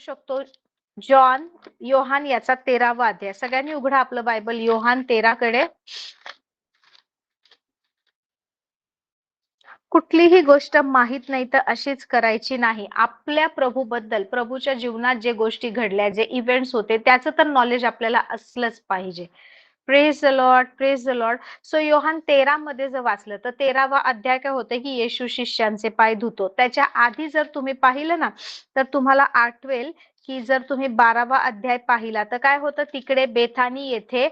शकतो जॉन योहान याचा 13वा अध्याय. सगळ्यांनी उघडा आपलं बायबल योहान 13 कडे. कुठलीही गोष्ट माहित नाही तर अशीच करायची नाही. आपल्या प्रभूबद्दल, प्रभूच्या जीवनात जे गोष्टी घडल्या, जे इव्हेंट्स होते त्याचं तर नॉलेज आपल्याला असलंच पाहिजे. Praise the Lord, praise the Lord. So Yohan 13 मध्ये जर वाचलं तर 13वा अध्याय काय होतं की येशू शिष्यांचे पाय धुतो. त्याच्या आधी जर तुम्ही पाहिलं ना तर तुम्हाला आठवेल की जर तुम्ही 12वा अध्याय पाहिला तर काय होतं, तिकडे बेथानी येथे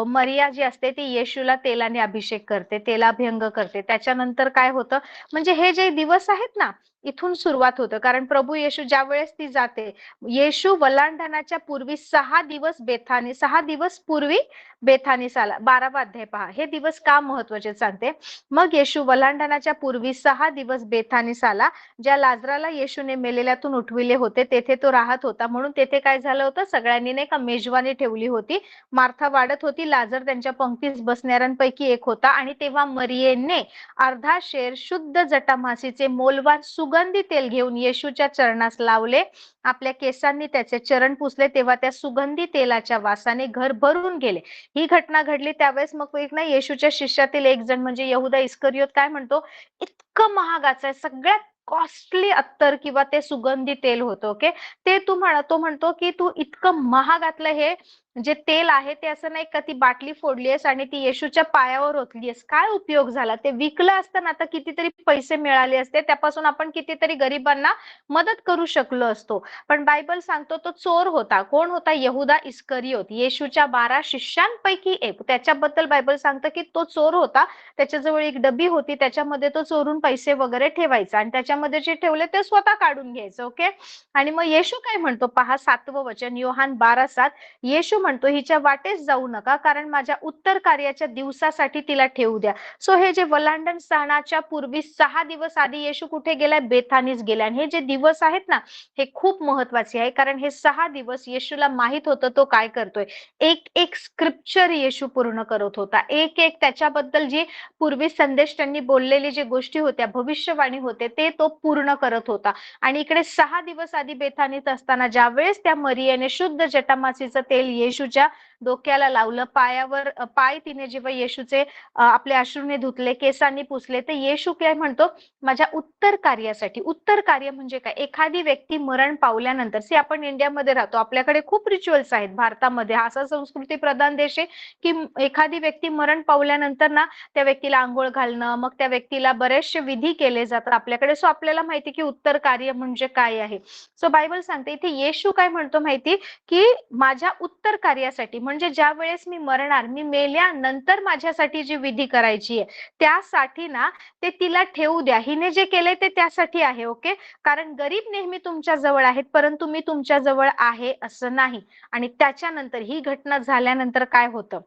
मरिया जी असते ती येशूला तेलाने अभिषेक करते, तेलाभ्यंग करते. त्याच्यानंतर काय होतं, म्हणजे हे जे दिवस आहेत ना इथून सुरुवात होतं. कारण प्रभू येशू ज्या वेळेस ती जाते, येशू वलांडणाच्या पूर्वी 6 दिवस बेथानी, 6 दिवस पूर्वी बेथानीस आला. 12वा अध्याय पहा, हे दिवस का महत्वाचे सांगते. मग येशू वलांडणाच्या पूर्वी 6 दिवस बेथानीस आला, ज्या लाजराला येशूने मेलेल्यातून उठविले होते तेथे तो राहत होता. म्हणून तेथे काय झालं होतं, सगळ्यांनी नाही का मेजवानी ठेवली होती. मार्था वाढत होती, लाजर त्यांच्या पंक्तीस बसणाऱ्यांपैकी एक होता. आणि तेव्हा मरियेने अर्धा शेर शुद्ध जटामासीचे मौल्यवान सुगंधी तेल घेऊन येशूच्या चरणास लावले. आपल्या केसांनी त्याचे चरण पुसले. तेव्हा त्या सुगंधी तेलाच्या वासाने घर भरून गेले. ही घटना घडली त्यावेळेस मग एक ना येशूच्या शिष्यातील एक जण म्हणजे यहुदा इस्करियोत काय म्हणतो, इतकं महागाचं आहे, सगळ्यात कॉस्टली अत्तर किंवा ते सुगंधी तेल होतं. ओके, ते तो म्हणतो की तू इतकं महागातलं हे जे तेल आहे ते असं नाही का ती बाटली फोडलीस आणि ती येशूच्या पायावर ओतलीस, काय उपयोग झाला. ते विकलं असतं ना तर कितीतरी पैसे मिळाले असते, त्यापासून आपण कितीतरी गरिबांना मदत करू शकलो असतो. पण बायबल सांगतो तो चोर होता. कोण होता? यहुदा इस्करियोत, येशूच्या 12 शिष्यांपैकी एक. त्याच्याबद्दल बायबल सांगतं की तो चोर होता. त्याच्याजवळ एक डबी होती, त्याच्यामध्ये तो चोरून पैसे वगैरे ठेवायचा आणि त्याच्यामध्ये जे ठेवले ते स्वतः काढून घ्यायचं. ओके, आणि मग येशू काय म्हणतो पहा, 7वं वचन योहान 12:7. येशू म्हणतो हिच्या वाटेस जाऊ नका, कारण माझ्या उत्तर कार्याच्या दिवसासाठी तिला ठेवू द्या. सो हे जे वलांडण सणाच्या पूर्वी 6 दिवस आधी येशू कुठे गेलाय? बेथानीस गेलाय. आणि हे जे दिवस आहेत ना हे खूप महत्वाचे आहे, कारण हे 6 दिवस येशूला माहित होतं तो काय करतोय. एक एक स्क्रिप्चर येशू पूर्ण करत होता. एक एक त्याच्याबद्दल जी पूर्वी संदेश त्यांनी बोललेली जे गोष्टी होत्या, भविष्यवाणी होते, ते तो पूर्ण करत होता. आणि इकडे 6 दिवस आधी बेथानीत असताना ज्यावेळेस त्या मरियेने शुद्ध जटामासीचं तेल येशूच्या डोक्याला लावलं, पायावर पाय तिने जेव्हा येशूचे आपले अश्रूने धुतले, केसांनी पुसले, तर येशू काय म्हणतो, माझ्या उत्तर कार्यासाठी. उत्तर कार्य म्हणजे काय? एखादी व्यक्ती मरण पावल्यानंतर, सी आपण इंडियामध्ये राहतो, आपल्याकडे खूप रिच्युअल्स आहेत. भारतामध्ये असा संस्कृती प्रधान देश आहे की एखादी व्यक्ती मरण पावल्यानंतर ना त्या व्यक्तीला आंघोळ घालणं, मग त्या व्यक्तीला बरेचसे विधी केले जातात आपल्याकडे. सो आपल्याला माहिती की उत्तर कार्य म्हणजे काय आहे. सो बायबल सांगते इथे येशू काय म्हणतो माहिती की माझ्या उत्तर कार्यासाठी, म्हणजे ज्या वेळेस मी मरणार, मी मेल्यानंतर माझ्यासाठी जी विधी करायची आहे त्यासाठी ना ते तिला ठेवू द्या. हिने जे केलंय ते त्यासाठी आहे. ओके, कारण गरीब नेहमी तुमच्या जवळ आहेत परंतु मी तुमच्या जवळ आहे असं नाही. आणि त्याच्यानंतर ही घटना झाल्यानंतर काय होतं,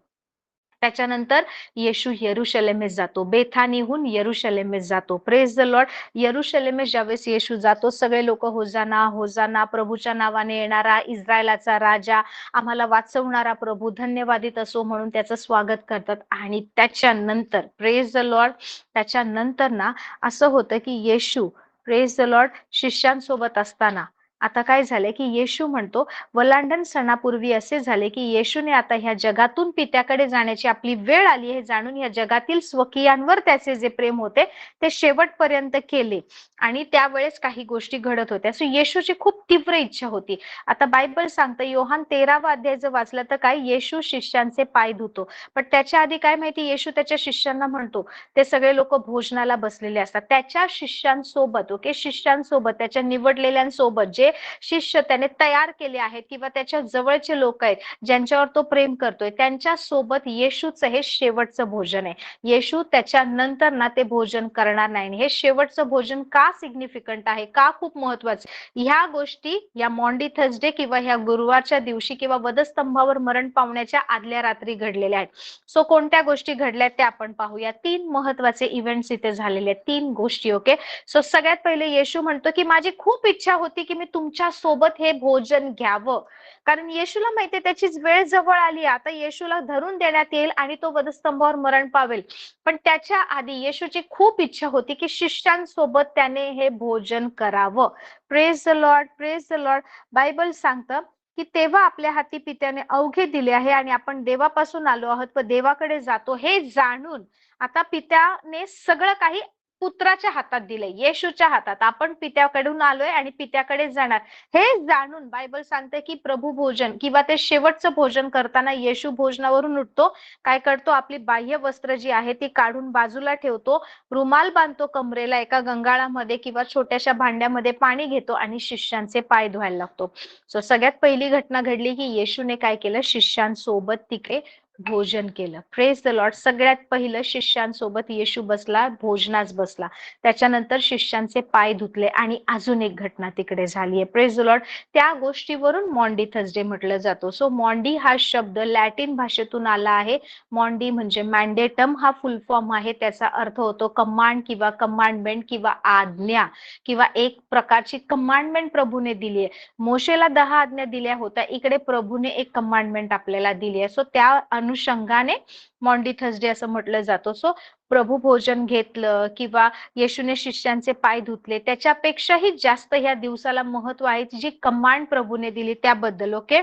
त्याच्यानंतर येशू यरुशलेमेस जातो, बेथानीहून यरुशलेमेस जातो. Praise the Lord. यरुशलेमेस ज्यावेळेस येशू जातो, सगळे लोक होजाना होजाना, प्रभूच्या नावाने येणारा इस्रायलाचा राजा, आम्हाला वाचवणारा प्रभू, धन्यवादित असो म्हणून त्याचं स्वागत करतात. आणि त्याच्यानंतर प्रेज द लॉर्ड, त्याच्यानंतर ना असं होतं की येशू प्रेज द लॉर्ड शिष्यांसोबत असताना आता काय झाले की येशू म्हणतो, वलांडण सणापूर्वी असे झाले की येशूने आता ह्या जगातून पित्याकडे जाण्याची आपली वेळ आली हे जाणून या जगातील स्वकीयांवर त्याचे जे प्रेम होते ते शेवटपर्यंत केले. आणि त्यावेळेस काही गोष्टी घडत होत्या. सो येशूची खूप तीव्र इच्छा होती. आता बायबल सांगतं योहान 13वा अध्याय जर वाचलं तर काय, येशू शिष्यांचे पाय धुतो. पण त्याच्या आधी काय माहिती, येशू त्याच्या शिष्यांना म्हणतो, ते सगळे लोक भोजनाला बसलेले असतात, त्याच्या शिष्यांसोबत. ओके, शिष्यांसोबत, त्याच्या निवडलेल्यांसोबत, जे शिष्य त्याने तयार केले आहेत किंवा त्याच्या जवळचे लोक आहेत ज्यांच्यावर तो प्रेम करतोय, त्यांच्या सोबत येशूचं हे शेवटचं भोजन आहे. येशू त्याच्यानंतर ना ते भोजन करणार नाही. हे शेवटचं भोजन का सिग्निफिकंट आहे, का खूप महत्वाचं, ह्या गोष्टी या मॉन्डी थर्सडे किंवा ह्या गुरुवारच्या दिवशी किंवा वधस्तंभावर मरण पावण्याच्या आदल्या रात्री घडलेल्या आहेत. सो कोणत्या गोष्टी घडल्या त्या आपण पाहूया. 3 महत्वाचे इव्हेंट्स इथे झालेले आहेत, 3 गोष्टी. ओके, सो सगळ्यात पहिले येशू म्हणतो की माझी खूप इच्छा होती की मी तुमच्या सोबत हे भोजन घ्यावं. कारण येशूला माहितीये त्याची वेळ जवळ आली, आता येशूला धरून देण्यात येईल आणि तो वधस्तंभावर मरण पावेल. पण त्याच्या आधी येशूची खूप इच्छा होती की शिष्यांसोबत त्याने हे भोजन करावं. Praise the Lord, praise the Lord. Bible सांगतं की तेव्हा आपल्या हाती पित्याने अवघे दिले आहे आणि आपण देवापासून आलो आहोत व देवाकडे जातो हे जाणून आता पित्याने सगळं काही पुत्राच्या हातात दिलंय, येशूच्या हातात. आपण पित्याकडून आलोय आणि पित्याकडे जाणार हे जाणून बायबल सांगते की प्रभू भोजन किंवा ते शेवटचं भोजन करताना येशू भोजनावरून उठतो, काय करतो, आपली बाह्य वस्त्र जी आहे ती काढून बाजूला ठेवतो, रुमाल बांधतो कमरेला, एका गंगाळामध्ये किंवा छोट्याशा भांड्यामध्ये पाणी घेतो आणि शिष्यांचे पाय धुवायला लागतो. सो सगळ्यात पहिली घटना घडली की येशूने काय केलं, शिष्यांसोबत तिकडे भोजन केलं. Praise the Lord. सगळ्यात पहिलं शिष्यांसोबत येशू बसला, भोजनास बसला. त्याच्यानंतर शिष्यांचे पाय धुतले आणि अजून एक घटना तिकडे झालीये. Praise the Lord. त्या गोष्टीवरून मॉन्डी थर्सडे म्हटलं जातो. सो मॉन्डी हा शब्द लॅटिन भाषेतून आला आहे. मॉन्डी म्हणजे मॅन्डेटम हा फुल फॉर्म आहे. त्याचा अर्थ होतो कमांड किंवा कमांडमेंट किंवा आज्ञा किंवा एक प्रकारची कमांडमेंट प्रभूने दिली आहे. मोशेला 10 आज्ञा दिल्या होत्या, इकडे प्रभूने एक कमांडमेंट आपल्याला दिली आहे. सो त्या अनुषंगाने मॉन्डी थर्सडे असं म्हटलं जातं. सो प्रभू भोजन घेतलं किंवा येशूने शिष्यांचे पाय धुतले त्याच्यापेक्षाही जास्त ह्या दिवसाला महत्व आहे, जी कमांड प्रभूने दिली त्याबद्दल. ओके.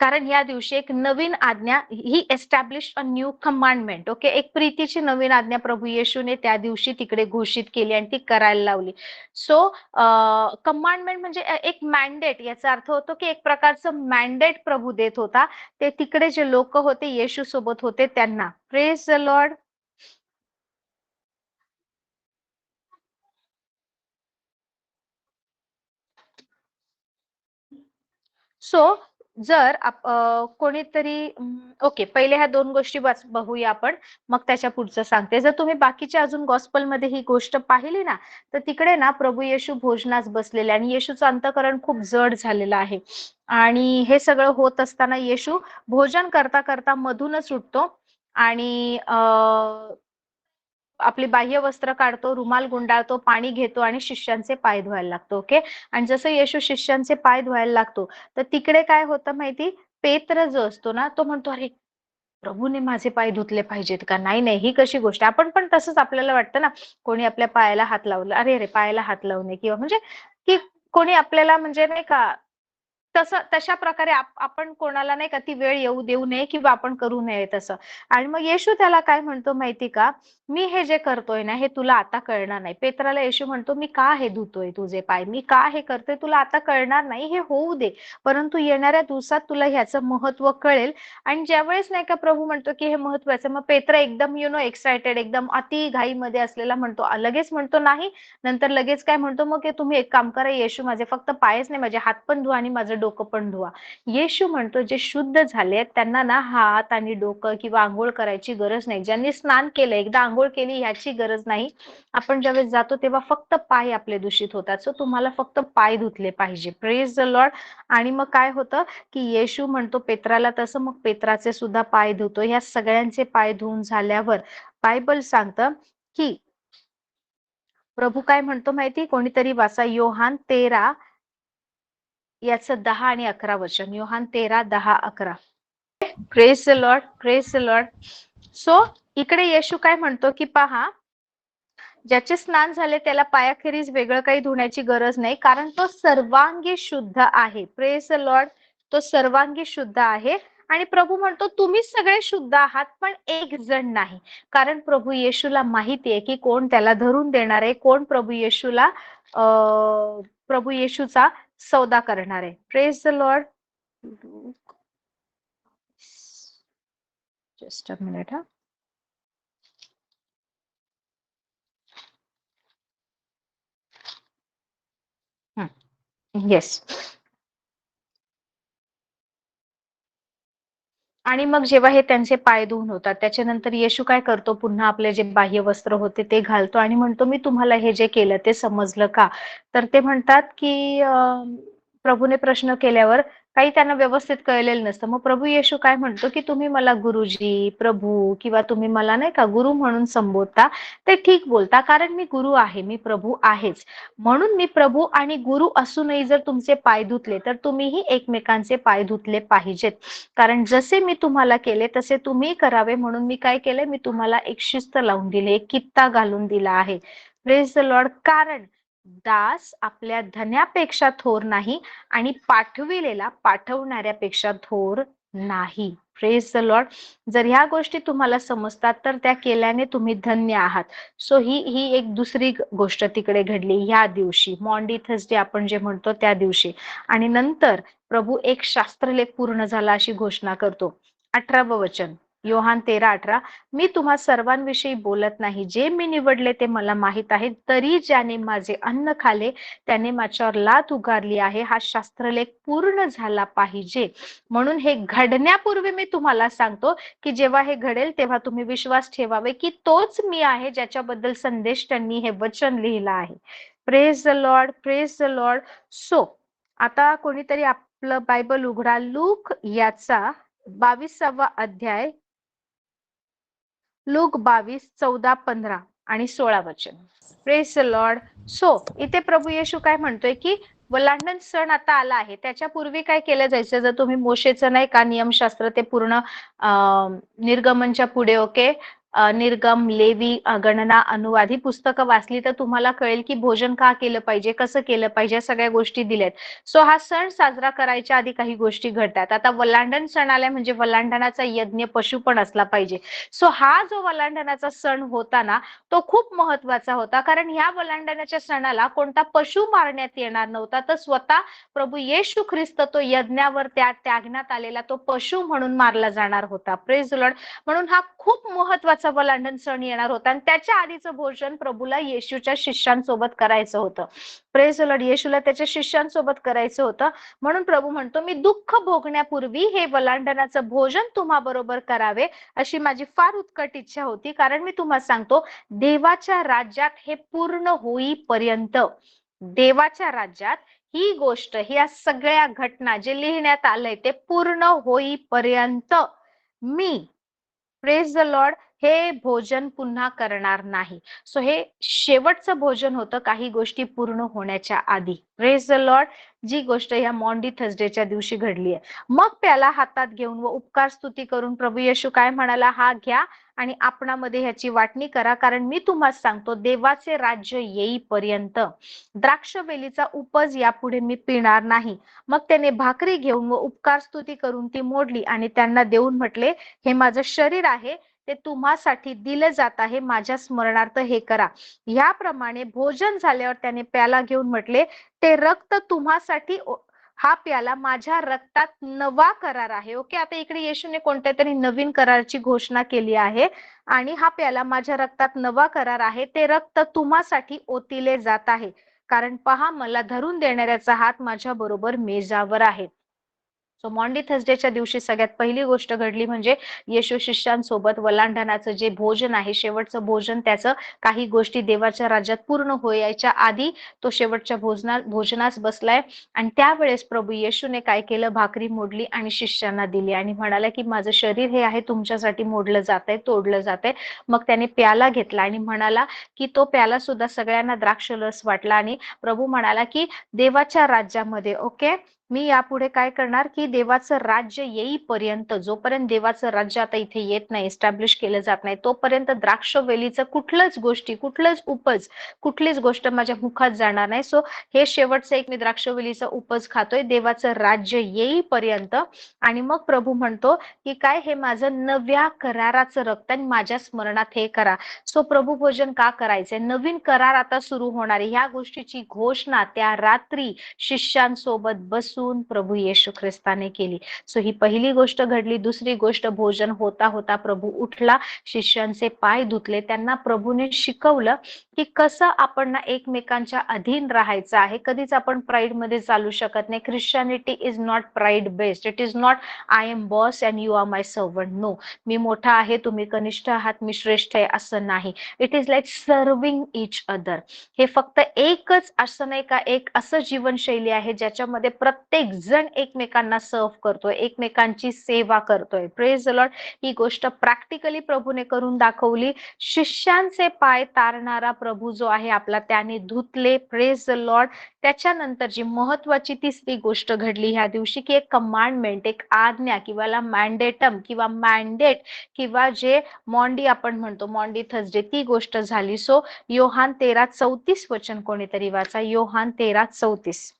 कारण या दिवशी एक नवीन आज्ञा, ही establish a new commandment. Okay. एक प्रीतीची नवीन आज्ञा प्रभू येशूने त्या दिवशी तिकडे घोषित केली आणि ती करायला लावली. सो कमांडमेंट म्हणजे एक मॅन्डेट, याचा अर्थ होतो की एक प्रकारचं मॅन्डेट प्रभू देत होता. ते तिकडे जे लोक होते येशू सोबत होते त्यांना. Praise the Lord. सो जर कोणीतरी ओके, पहिले ह्या 2 गोष्टी बघूया आपण, मग त्याच्या पुढचं सांगते. जर तुम्ही बाकीच्या अजून गॉस्पलमध्ये ही गोष्ट पाहिली ना, तर तिकडे ना प्रभू येशू भोजनास बसलेले आणि येशूचं अंतःकरण खूप जड झालेलं आहे आणि हे सगळं होत असताना येशू भोजन करता करता मधूनच उठतो आणि आपली बाह्य वस्त्र काढतो, रुमाल गुंडाळतो, पाणी घेतो आणि शिष्यांचे पाय धुवायला लागतो. ओके. आणि जसं येशू शिष्यांचे पाय धुवायला लागतो, तर तिकडे काय होतं माहिती, पेत्र जो असतो ना, तो म्हणतो, अरे प्रभूने माझे पाय धुतले पाहिजेत का? नाही नाही, ही कशी गोष्ट. आपण पण तसंच आपल्याला वाटतं ना, कोणी आपल्या पायाला हात लावला, अरे अरे पायाला हात लावणे किंवा म्हणजे की कोणी आपल्याला म्हणजे नाही का, तसं तशा प्रकारे आपण कोणाला नाही का ती वेळ येऊ देऊ नये किंवा आपण करू नये तसं. आणि मग येशू त्याला काय म्हणतो माहिती का, मी हे जे करतोय ना हे तुला आता कळणार नाही. पेत्राला येशू म्हणतो, मी का हे धुतोय तुझे पाय, मी का हे करतोय तुला आता कळणार नाही, हे होऊ दे, परंतु येणाऱ्या दिवसात तुला ह्याचं महत्व कळेल. आणि ज्यावेळेस नाही का प्रभू म्हणतो की हे महत्वाचं, मग पेत्रा एकदम एक्साइटेड, एकदम अति घाईमध्ये असलेला म्हणतो, लगेच म्हणतो नाही. नंतर लगेच काय म्हणतो, मग की तुम्ही एक काम करा येशू, माझे फक्त पायच नाही, माझे हात पण धुवा आणि माझं डोकं पण धुवा. येशू म्हणतो जे शुद्ध झाले त्यांना ना हात आणि डोकं किंवा आंघोळ करायची गरज नाही. ज्यांनी स्नान केलं, एकदा आंघोळ केली, ह्याची गरज नाही. आपण ज्यावेळेस जातो तेव्हा फक्त पाय आपले दूषित होतात. सो तुम्हाला फक्त पाय धुतले पाहिजे. Praise the Lord. आणि मग काय होतं की येशू म्हणतो पेत्राला तसं, मग पेत्राचे सुद्धा पाय धुतो. ह्या सगळ्यांचे पाय धुवून झाल्यावर बायबल सांगतं की प्रभू काय म्हणतो माहिती, कोणीतरी वाचा, योहान 13 याचं 10 आणि 11 वचन. Yohan 13, 10, 11. Praise the Lord, praise the Lord. So इकडे येशू काय म्हणतो की पहा, ज्याचे स्नान झाले त्याला पायाखेरीज वेगळं काही धुण्याची गरज नाही, कारण तो सर्वांगी शुद्ध आहे. Praise the Lord. तो सर्वांगी शुद्ध आहे. आणि प्रभू म्हणतो तुम्ही सगळे शुद्ध आहात पण एक जण नाही, कारण प्रभू येशूला माहिती आहे की कोण त्याला धरून देणार आहे, कोण प्रभू येशूचा सौदा करणार आहे. Praise the Lord. Just a minute हा. येस. आणि मग जेव्हा हे त्यांचे पाय धुवून होतात त्याच्यानंतर येशू काय करतो, पुन्हा आपले जे बाह्य वस्त्र होते ते घालतो आणि म्हणतो, मी तुम्हाला हे जे केलं ते समजलं का? तर ते म्हणतात की प्रभूने प्रश्न केल्यावर काही त्यांना व्यवस्थित कळलेलं नसतं. मग प्रभू येशू काय म्हणतो, की तुम्ही मला गुरुजी, प्रभू किंवा तुम्ही मला नाही का गुरु म्हणून संबोधता, ते ठीक बोलता कारण मी गुरु आहे, मी प्रभू आहेच. म्हणून मी प्रभू आणि गुरु असूनही जर तुमचे पाय धुतले, तर तुम्हीही एकमेकांचे पाय धुतले पाहिजेत. कारण जसे मी तुम्हाला केले तसे तुम्ही करावे म्हणून मी काय केलंय, मी तुम्हाला एक शिस्त लावून दिली, एक कित्ता घालून दिला आहे. Praise the Lord. कारण दास आपल्या धन्यापेक्षा थोर नाही आणि पाठविलेला पाठवणाऱ्यापेक्षा थोर नाही. Praise the Lord. जर ह्या गोष्टी तुम्हाला समजतात तर त्या केल्याने तुम्ही धन्य आहात. सो ही एक दुसरी गोष्ट तिकडे घडली ह्या दिवशी, मॉन्डी थर्सडे आपण जे म्हणतो त्या दिवशी. आणि नंतर प्रभू एक शास्त्रलेख पूर्ण झाला अशी घोषणा करतो. 18वं वचन, योहान 13:18. मी तुम्हा सर्वांविषयी बोलत नाही, जे मी निवडले ते मला माहित आहे, तरी ज्याने माझे अन्न खाले त्याने माझ्यावर लाथ उगारली आहे. हा शास्त्रलेख पूर्ण झाला पाहिजे. म्हणून हे घडण्यापूर्वी मी तुम्हाला सांगतो की जेव्हा हे घडेल तेव्हा तुम्ही विश्वास ठेवावे की तोच मी आहे ज्याच्याबद्दल संदेश त्यांनी हे वचन लिहिलं आहे. Praise the Lord, praise the Lord. So आता कोणीतरी आपलं बायबल उघडा, लूक याचा 22वा अध्याय, लूक 22, 14, 15 आणि 16 वचन. Praise the Lord. सो इथे प्रभू येशू काय म्हणतोय की वलांडण सण आता आला आहे, त्याच्यापूर्वी काय केलं जायचं, जर तुम्ही मोशेचं नाही का नियमशास्त्र ते पूर्ण निर्गमनच्या पुढे ओके निर्गम, लेवी, गणना, अनुवाद ही पुस्तकं वाचली तर तुम्हाला कळेल की भोजन का केलं पाहिजे, कसं केलं पाहिजे, सगळ्या गोष्टी दिल्यात. सो हा सण साजरा करायच्या आधी काही गोष्टी घडतात. आता वलांडण सण आलाय म्हणजे वलांडणाचा यज्ञ पशु पण असला पाहिजे. सो हा जो वलांडणाचा सण होता ना, तो खूप महत्वाचा होता. कारण ह्या वलांडणाच्या सणाला कोणता पशु मारण्यात येणार नव्हता, तर स्वतः प्रभू येशू ख्रिस्त तो यज्ञावर त्या त्यागण्यात आलेला तो पशु म्हणून मारला जाणार होता. Praise the Lord. म्हणून हा खूप महत्वाचा वलांडण सण येणार होता आणि त्याच्या आधीचं भोजन प्रभूला येशूच्या शिष्यांसोबत करायचं होतं. Praise the Lord. येशूला त्याच्या शिष्यांसोबत करायचं होतं. म्हणून प्रभू म्हणतो, मी दुःख भोगण्यापूर्वी हे वलांडणाचं भोजन तुम्हा बरोबर करावे अशी माझी फार उत्कट इच्छा होती. कारण मी तुम्हाला सांगतो, देवाच्या राज्यात हे पूर्ण होईपर्यंत, देवाच्या राज्यात ही गोष्ट, ह्या सगळ्या घटना जे लिहिण्यात आलंय ते पूर्ण होईपर्यंत मी, प्रेज द लॉर्ड, हे भोजन पुन्हा करणार नाही. सो हे शेवटचं भोजन होतं काही गोष्टी पूर्ण होण्याच्या आधी. Praise the Lord. जी गोष्ट ह्या मॉन्डी थर्सडेच्या दिवशी घडली आहे. मग प्याला हातात घेऊन व उपकार स्तुती करून प्रभू येशू काय म्हणाला, हा घ्या आणि आपणामध्ये ह्याची वाटणी करा, कारण मी तुम्हाला सांगतो देवाचे राज्य येईपर्यंत द्राक्षवेलीचा उपज यापुढे मी पिणार नाही. मग त्याने भाकरी घेऊन व उपकार स्तुती करून ती मोडली आणि त्यांना देऊन म्हटले, हे माझं शरीर आहे, ते तुम्हासाठी दिलं जात आहे, माझ्या स्मरणार्थ हे करा. याप्रमाणे भोजन झाल्यावर त्याने प्याला घेऊन म्हटले, ते रक्त तुम्हासाठी, हा प्याला माझ्या रक्तात नवा करार आहे. ओके, आता इकडे येशूने कोणत्या तरी नवीन कराराची घोषणा केली आहे आणि हा प्याला माझ्या रक्तात नवा करार आहे, ते रक्त तुम्हासाठी ओतिले जात आहे. कारण पहा, मला धरून देणाऱ्याचा हात माझ्या बरोबर मेजावर आहे. सो मॉन्डी थर्सडेच्या दिवशी सगळ्यात पहिली गोष्ट घडली म्हणजे येशू शिष्यांसोबत वलांडणाचं जे भोजन आहे, शेवटचं भोजन, त्याचं काही गोष्टी देवाच्या राज्यात पूर्ण व्हायच्या आधी तो शेवटच्या भोजनास बसलाय. आणि त्यावेळेस प्रभू येशूने काय केलं, भाकरी मोडली आणि शिष्यांना दिली आणि म्हणाला की माझं शरीर हे आहे, तुमच्यासाठी मोडलं जात आहे, तोडलं जात आहे. मग त्याने प्याला घेतला आणि म्हणाला की तो प्याला सुद्धा सगळ्यांना द्राक्षरस वाटला आणि प्रभू म्हणाला की देवाच्या राज्यामध्ये ओके, मी यापुढे काय करणार की देवाचं राज्य येईपर्यंत, जोपर्यंत देवाचं राज्य आता इथे येत नाही, एस्टॅब्लिश केलं जात नाही, तोपर्यंत द्राक्षवेलीचं कुठलंच गोष्टी, कुठलंच उपज, कुठलीच गोष्ट माझ्या मुखात जाणार नाही. सो हे शेवटचं एक मी द्राक्षवेलीचा उपज खातोय देवाचं राज्य येईपर्यंत. आणि मग प्रभू म्हणतो की काय, हे माझं नव्या कराराचं रक्त आणि माझ्या स्मरणात हे करा. सो प्रभू भोजन का करायचंय, नवीन करार आता सुरू होणार आहे, ह्या गोष्टीची घोषणा त्या रात्री शिष्यांसोबत बसून प्रभू येशू ख्रिस्ताने केली. सो ही पहिली गोष्ट घडली. दुसरी गोष्ट, भोजन होता होता प्रभू उठला, शिष्यांचे पाय धुतले, त्यांना प्रभूने शिकवलं की कसं आपण ना एकमेकांच्या अधीन राहायचं आहे. कधीच आपण प्राईड मध्ये चालू शकत नाही. Christianity is not pride based. It is not I am boss and you are my servant. No, मी मोठा आहे, तुम्ही कनिष्ठ आहात, मी श्रेष्ठ आहे, असं नाही. It is like serving each other. हे फक्त एकच असं नाही का, एक असं जीवनशैली आहे ज्याच्यामध्ये प्रत्येक प्रत्येक जण एकमेकांना सर्व्ह करतोय, एकमेकांची सेवा करतोय. Praise the Lord. ही गोष्ट प्रॅक्टिकली प्रभूने करून दाखवली. शिष्यांचे पाय तारणारा प्रभू जो आहे आपला, त्याने धुतले. Praise the lord. त्याच्यानंतर जी महत्वाची तिसरी गोष्ट घडली ह्या दिवशी, की एक कमांडमेंट, एक आज्ञा किंवा मॅन्डेटम किंवा मॅन्डेट किंवा जे मॉन्डी आपण म्हणतो, मॉन्डी थर्सडे, ती गोष्ट झाली. सो योहान 13:34 वचन कोणीतरी वाचा. योहान 13:34.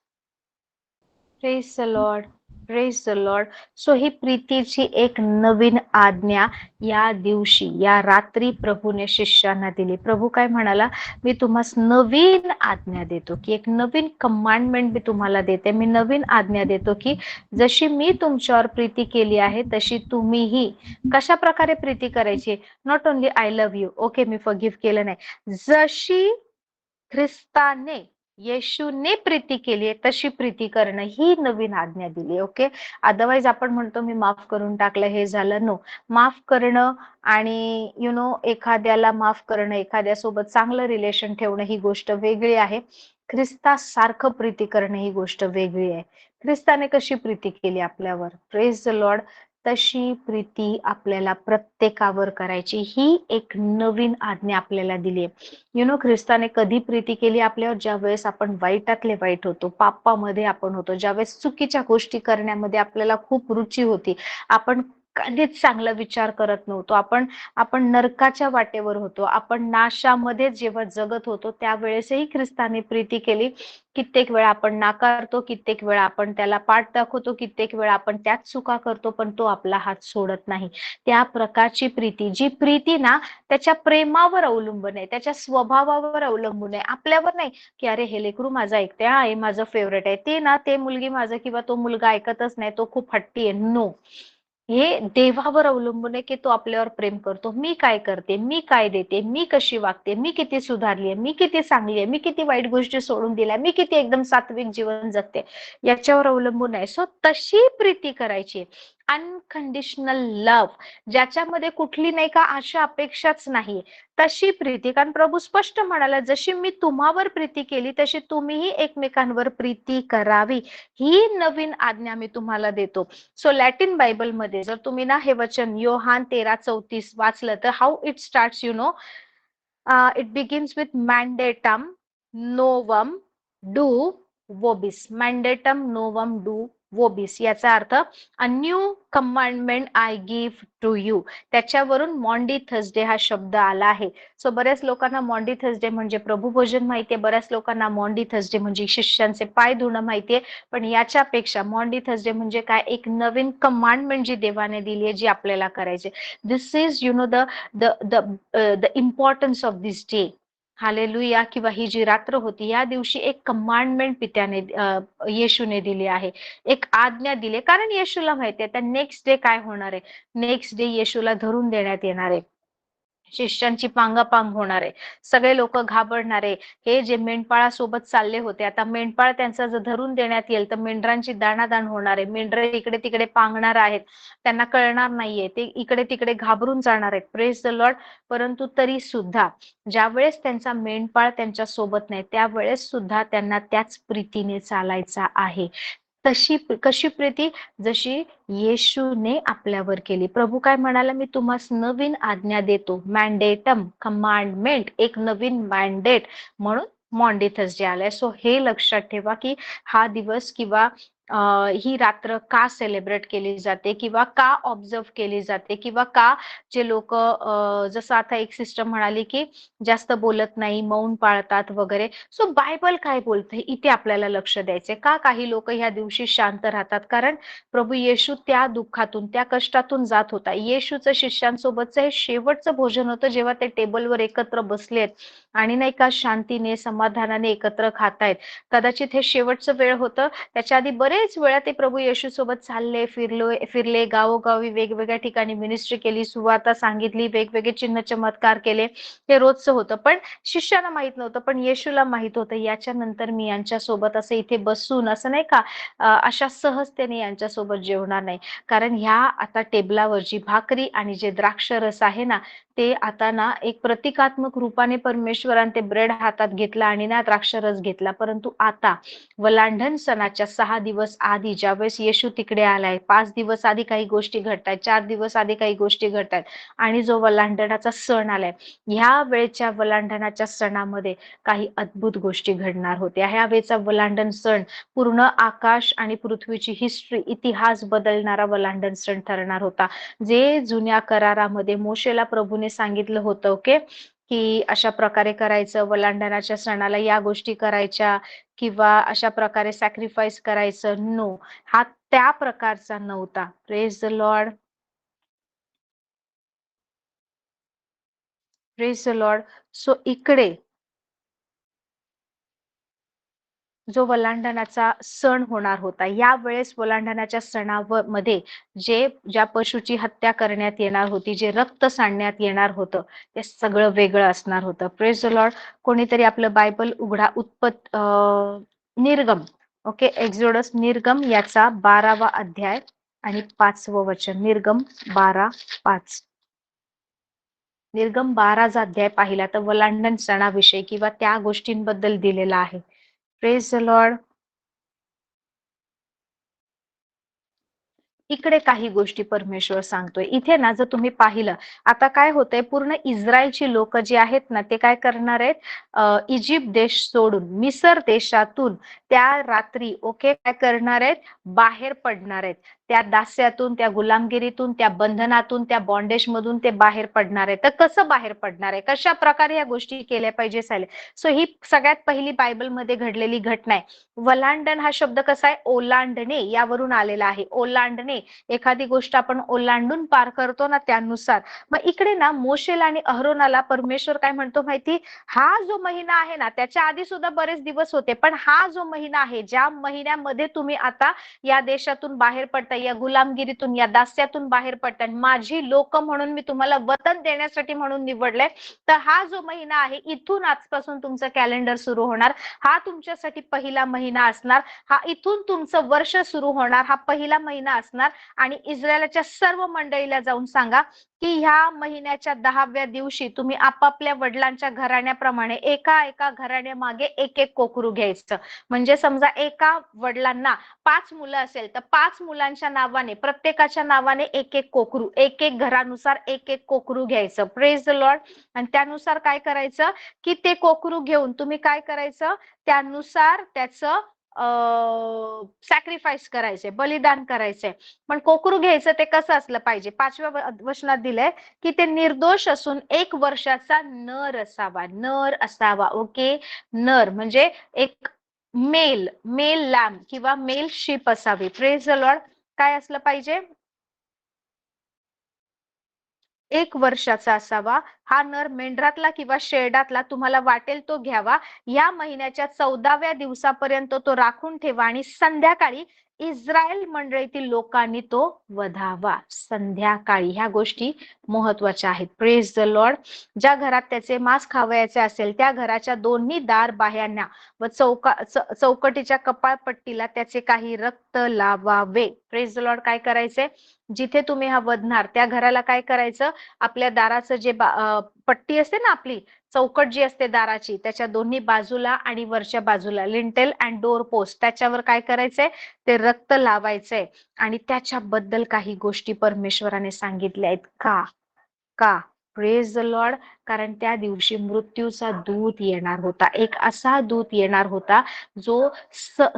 Praise the Lord. Praise the Lord. So ही प्रीतीची एक नवीन आज्ञा या दिवशी, या रात्री प्रभूने शिष्यांना दिली. प्रभू काय म्हणाला, मी तुम्हास नवीन आज्ञा देतो, की एक नवीन कमांडमेंट मी तुम्हाला देते. मी नवीन आज्ञा देतो, की जशी मी तुमच्यावर प्रीती केली आहे तशी तुम्हीही. कशा प्रकारे प्रीती करायची? Not only I love you, okay me forgive केलं नाही, जशी ख्रिस्ताने, येशूने प्रीती केली आहे तशी प्रीती करणं, ही नवीन आज्ञा दिली. ओके. अदरवाईज आपण म्हणतो मी माफ करून टाकलं, हे झालं. नो. माफ करणं आणि एखाद्याला माफ करणं, एखाद्यासोबत चांगलं रिलेशन ठेवणं ही गोष्ट वेगळी आहे. ख्रिस्तासारखं प्रीती करणं ही गोष्ट वेगळी आहे. ख्रिस्ताने कशी प्रीती केली आपल्यावर, प्रेज द लॉर्ड, तशी प्रीती आपल्याला प्रत्येकावर करायची. ही एक नवीन आज्ञा आपल्याला दिली आहे. ख्रिस्ताने कधी प्रीती केली आपल्यावर? ज्या वेळेस आपण वाईटातले वाईट होतो, पापामध्ये आपण होतो, ज्यावेळेस चुकीच्या गोष्टी करण्यामध्ये आपल्याला खूप रुची होती, आपण कधीच चांगला विचार करत नव्हतो, आपण नरकाच्या वाटेवर होतो, आपण नाशामध्ये जेव्हा जगत होतो, त्यावेळेसही ख्रिस्ताने प्रीती केली. कित्येक वेळा आपण नाकारतो, कित्येक वेळा आपण त्याला पाठ दाखवतो, कित्येक वेळा आपण त्यात चुका करतो, पण तो आपला हात सोडत नाही. त्या प्रकारची प्रीती, जी प्रीती ना त्याच्या प्रेमावर अवलंबून आहे, त्याच्या स्वभावावर अवलंबून आहे, आपल्यावर नाही, की अरे हे लेकरू माझं ऐकते, हा हे माझं फेवरेट आहे, ते ना ते मुलगी माझं किंवा तो मुलगा ऐकतच नाही, तो खूप हट्टी आहे. नो. हे देवावर अवलंबून आहे, की तो आपल्यावर प्रेम करतो. मी काय करते, मी काय देते, मी कशी वागते, मी किती सुधारली आहे, मी किती चांगली आहे, मी किती वाईट गोष्टी सोडून दिल्या, मी किती एकदम सात्विक जीवन जगते, याच्यावर अवलंबून आहे. सो तशी प्रीती करायची, अनकंडिशनल लव्ह, ज्याच्यामध्ये कुठली नाही का आशा अपेक्षाच नाही, तशी प्रीती. कारण प्रभू स्पष्ट म्हणाला, जशी मी तुम्हावर प्रीती केली तशी तुम्हीही एकमेकांवर प्रीती करावी, ही नवीन आज्ञा मी तुम्हाला देतो. सो लॅटिन बायबल मध्ये जर तुम्ही ना हे वचन योहान 13:34 वाचलं, तर how it starts, it begins with मॅन्डेटम नोवम डू वोबिस. मॅन्डेटम नोवम डू वोबिस याचा अर्थ a new commandment I give to you. त्याच्यावरून मॉन्डी थर्सडे हा शब्द आला आहे. सो बऱ्याच लोकांना मॉन्डी थर्सडे म्हणजे प्रभू भोजन माहितीये, बऱ्याच लोकांना मॉन्डी थर्सडे म्हणजे शिष्यांचे पाय धुणं माहितीये, पण याच्यापेक्षा मॉन्डी थर्सडे म्हणजे काय, एक नवीन कमांडमेंट जी देवाने दिली आहे, जी आपल्याला करायची. This is the importance of this day. Hallelujah. किंवा ही जी रात्र होती, या दिवशी एक कमांडमेंट पित्याने येशूने दिली आहे, एक आज्ञा दिली. कारण येशूला माहिती आहे त्या नेक्स्ट डे काय होणार आहे. नेक्स्ट डे येशूला धरून देण्यात येणार आहे, शिष्यांची पांगापांग होणार आहे, सगळे लोक घाबरणार आहे. हे जे मेंढपाळासोबत चालले होते, आता मेंढपाळ त्यांचा जर धरून देण्यात येईल तर मेंढरांची दाणादाण होणार आहे, मेंढरे इकडे तिकडे पांगणार आहेत, त्यांना कळणार नाहीये, ते इकडे तिकडे घाबरून जाणार आहेत. Praise the Lord. परंतु तरी सुद्धा ज्यावेळेस त्यांचा मेंढपाळ त्यांच्या सोबत नाही, त्यावेळेस सुद्धा त्यांना त्याच प्रीतीने चालायचा आहे. तशी कशी प्रीती? जशी येशूने आपल्यावर केली. प्रभू काय म्हणाला, मी तुम्हास नवीन आज्ञा देतो. मॅन्डेटम, कमांडमेंट, एक नवीन मॅन्डेट, म्हणून मॉन्डी थर्सडे आलाय. सो हे लक्षात ठेवा, की हा दिवस किंवा ही रात्र का सेलिब्रेट केली जाते, किंवा का ऑब्झर्व केली जाते, किंवा का जे लोक जसं आता एक सिस्टर म्हणाली की जास्त बोलत नाही, मौन पाळतात वगैरे. सो बायबल काय बोलते इथे आपल्याला लक्ष द्यायचंय. का काही लोक ह्या दिवशी शांत राहतात? कारण प्रभू येशू त्या दुःखातून, त्या कष्टातून जात होता. येशूचं शिष्यांसोबतचं हे शेवटचं भोजन होतं, जेव्हा ते टेबलवर एकत्र बसलेत आणि नाही का शांतीने, समाधानाने एकत्र खातायत. कदाचित हे शेवटचं वेळ होतं. त्याच्या आधी बरेच वेळा ते प्रभू येशू सोबत चालले, फिरले, गावोगावी वेगवेगळ्या ठिकाणी मिनिस्ट्री केली, सुवार्ता सांगितली, वेगवेगळे चिन्ह चमत्कार केले. हे रोजचं होतं, पण शिष्याला माहित नव्हतं. पण येशूला माहित होतं, याच्यानंतर मी यांच्या सोबत असं इथे बसून असं नाही का अशा सहजतेने यांच्यासोबत जेवणार नाही. कारण ह्या आता टेबलावर जी भाकरी आणि जे द्राक्ष रस आहे ना, ते आता ना एक प्रतिकात्मक रूपाने परमेश्वराने ते ब्रेड हातात घेतला आणि ना द्राक्षरस घेतला. परंतु आता वलांढन सणाच्या 6 दिवस आधी ज्यावेळेस येशू तिकडे आलाय, 5 दिवस आधी काही गोष्टी घडतायत, 4 दिवस आधी काही गोष्टी घडतायत आणि जो वलांढनाचा सण आलाय, ह्या वेळच्या वलांढनाच्या सणामध्ये काही अद्भुत गोष्टी घडणार होत्या. ह्या वेळचा वलांढन सण पूर्ण आकाश आणि पृथ्वीची हिस्ट्री, इतिहास बदलणारा वलांढन सण ठरणार होता. जे जुन्या करारामध्ये मोशेला प्रभूने सांगितलं होतं, ओके, की अशा प्रकारे करायचं, वलांढनाच्या सणाला या गोष्टी करायच्या किंवा अशा प्रकारे सॅक्रिफाईस करायचं, नो, हा त्या प्रकारचा नव्हता. Praise the Lord. Praise the Lord. So इकडे जो वलांढनाचा सण होणार होता, यावेळेस वलांढनाच्या सणामध्ये ज्या पशुची हत्या करण्यात येणार होती, जे रक्त सांडण्यात येणार होतं, ते सगळं वेगळं असणार होतं. Praise the Lord. कोणीतरी आपलं बायबल उघडा, निर्गम, ओके, एक्झोडस निर्गम याचा 12वा अध्याय आणि 5वं वचन. निर्गम 12:5. निर्गम 12चा अध्याय पाहिला तर वलांढन सणाविषयी किंवा त्या गोष्टींबद्दल दिलेला आहे. Praise the Lord. इकडे काही गोष्टी परमेश्वर सांगतोय. इथे ना जर तुम्ही पाहिलं, आता काय होतंय, पूर्ण इस्रायलची लोक जी आहेत ना, ते काय करणार आहेत, इजिप्त देश सोडून मिसर देशातून त्या रात्री, ओके, काय करणार आहेत, बाहेर पडणार आहेत. त्या दास्यातून, त्या गुलामगिरीतून, त्या बंधनातून, त्या बॉन्डेज मधून ते बाहेर पडणार आहे. तर कसं बाहेर पडणार आहे, कशा प्रकारे या गोष्टी केल्या पाहिजे साले. सो ही सगळ्यात पहिली बायबलमध्ये घडलेली घटना आहे. वलांडण हा शब्द कसा आहे, ओलांडणे यावरून आलेला आहे. ओलांडणे, एखादी गोष्ट आपण ओलांडून पार करतो ना, त्यानुसार. मग इकडे ना मोशेला आणि अहरोनाला परमेश्वर काय म्हणतो माहिती, हा जो महिना आहे ना, त्याच्या आधी सुद्धा बरेच दिवस होते, पण हा जो महिना आहे, ज्या महिन्यामध्ये तुम्ही आता या देशातून बाहेर पडताय, या गुलामगिरीतून, या दास्यातून बाहेर पडताय, माझी लोक म्हणून मी तुम्हाला वतन देण्यासाठी म्हणून निवडलंय, तर हा जो महिना आहे, इथून आजपासून तुमचं कॅलेंडर सुरू होणार. हा तुमच्यासाठी पहिला महिना असणार. हा इथून तुमचं वर्ष सुरू होणार. हा पहिला महिना असणार. आणि इस्रायलच्या सर्व मंडळीला जाऊन सांगा की ह्या महिन्याच्या 10व्या दिवशी तुम्ही आपापल्या वडिलांच्या घराण्याप्रमाणे एका एका घराण्यामागे एक एक कोकरू घ्यायचं. म्हणजे समजा एका वडिलांना 5 मुलं असेल तर 5 मुलांच्या नावाने, प्रत्येकाच्या नावाने एक एक कोकरू, एक एक घरानुसार एक एक कोकरू घ्यायचं. Praise the Lord. आणि त्यानुसार काय करायचं की ते कोकरू घेऊन तुम्ही काय करायचं, त्यानुसार त्याचं सॅक्रिफाईस करायचे, बलिदान करायचे. पण कोकरू घ्यायचं ते कसं असलं पाहिजे, 5व्या वचनात दिलंय की ते निर्दोष असून 1 वर्षाचा नर असावा. नर असावा, ओके. नर म्हणजे एक मेल लॅम्ब किंवा मेल शीप असावी. Praise the Lord. काय असलं पाहिजे, 1 वर्षाचा असावा. हा नर मेंढरातला किंवा शेरडातला तुम्हाला वाटेल तो घ्यावा. या महिन्याच्या 14व्या दिवसापर्यंत तो राखून ठेवा आणि संध्याकाळी इस्रायल मंडळीतील लोकांनी तो वधावा. संध्याकाळी. ह्या गोष्टी महत्वाच्या आहेत. Praise the Lord. ज्या घरात त्याचे मांस खावयाचे असेल त्या घराच्या दोन्ही दार बाह्यांना व चौकटीच्या कपाळपट्टीला त्याचे काही रक्त लावावे. Praise the Lord. काय करायचे, जिथे तुम्ही हा वधणार त्या घराला काय करायचं, आपल्या दाराचं जे पट्टी असते ना, आपली चौकट जी असते दाराची, त्याच्या दोन्ही बाजूला आणि वरच्या बाजूला लिंटेल अँड डोर पोस्ट, त्याच्यावर काय करायचंय, ते रक्त लावायचंय. आणि त्याच्याबद्दल काही गोष्टी परमेश्वराने सांगितल्या आहेत. का प्रेज द लॉर्ड. कारण त्या दिवशी मृत्यूचा दूत येणार होता. एक असा दूत येणार होता जो